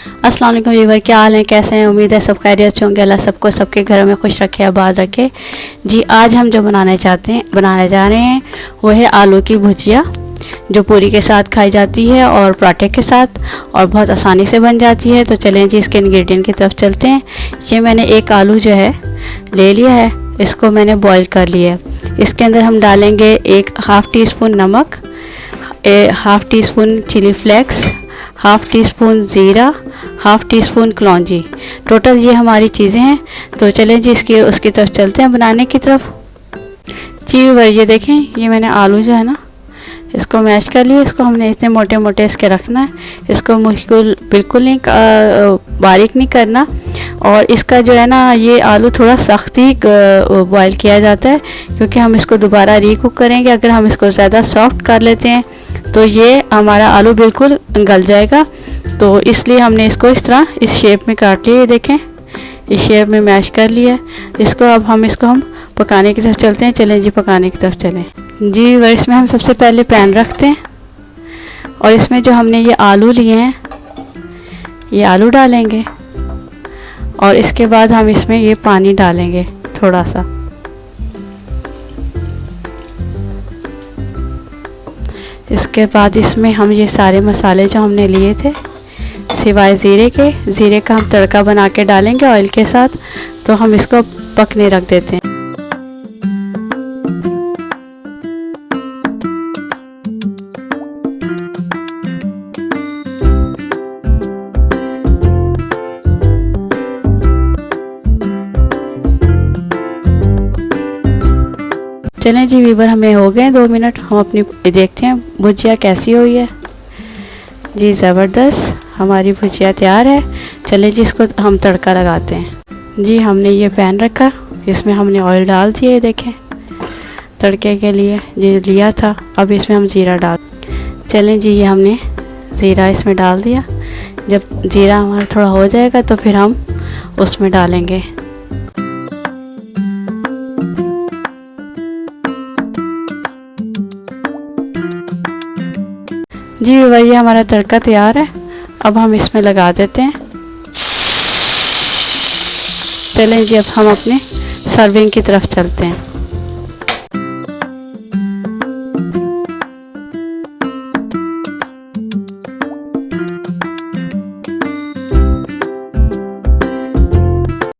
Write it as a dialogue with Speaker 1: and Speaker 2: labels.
Speaker 1: अस्सलाम वालेकुम व्यूअर, क्या हाल है, कैसे हैं। उम्मीद है सब खैरियत से होंगे। अल्लाह सबको सबके घरों में खुश रखे, आबाद रखे। जी आज हम जो बनाने जा रहे हैं वो है आलू की भुजिया, जो पूरी के साथ खाई जाती है और पराठे के साथ, और बहुत आसानी से बन जाती है। तो चलें जी इसके इंग्रेडिएंट की तरफ चलते हैं। ये मैंने एक आलू जो है ले लिया है, इसको मैंने बॉईल कर लिया है। इसके अंदर हम डालेंगे एक हाफ़ टी स्पून नमक, half teaspoon chili flakes, half teaspoon ज़ीरा, हाफ़ टी स्पून कलौंजी। टोटल ये हमारी चीज़ें हैं। तो चलें जी उसकी तरफ चलते हैं बनाने की तरफ। जी ये देखें, ये मैंने आलू जो है ना इसको मैश कर लिया। इसको हमने इतने मोटे मोटे इसके रखना है। इसको मुश्किल बिल्कुल नहीं बारीक नहीं करना। और इसका जो है ना ये आलू थोड़ा सख्त ही बॉयल किया जाता है, क्योंकि हम इसको दोबारा रीकुक करेंगे। अगर हम इसको ज़्यादा सॉफ्ट कर लेते हैं तो ये हमारा आलू बिल्कुल गल जाएगा। तो इसलिए हमने इसको इस तरह इस शेप में काट लिया। ये देखें, इस शेप में मैश कर लिया। इसको अब हम पकाने की तरफ चलते हैं। चलें जी पकाने की तरफ चलें जी। इसमें हम सबसे पहले पैन रखते हैं और इसमें जो हमने ये आलू लिए हैं ये आलू डालेंगे, और इसके बाद हम इसमें ये पानी डालेंगे थोड़ा सा। इसके बाद इसमें हम ये सारे मसाले जो हमने लिए थे सिवाय ज़ीरे का हम तड़का बना के डालेंगे ऑयल के साथ। तो हम इसको पकने रख देते हैं। चलें जी व्यूअर, हमें हो गए 2 मिनट। हम अपनी देखते हैं भुजिया कैसी हुई है। जी ज़बरदस्त हमारी भुजिया तैयार है। चलें जी इसको हम तड़का लगाते हैं। जी हमने ये पैन रखा, इसमें हमने ऑयल डाल दिए। देखें तड़के के लिए जी लिया था। अब इसमें हम ज़ीरा डाल। चलें जी ये हमने ज़ीरा इसमें डाल दिया। जब ज़ीरा हमारा थोड़ा हो जाएगा तो फिर हम उसमें डालेंगे जी भैया, हमारा तड़का तैयार है। अब हम इसमें लगा देते हैं। चलें जी अब हम अपने सर्विंग की तरफ चलते हैं।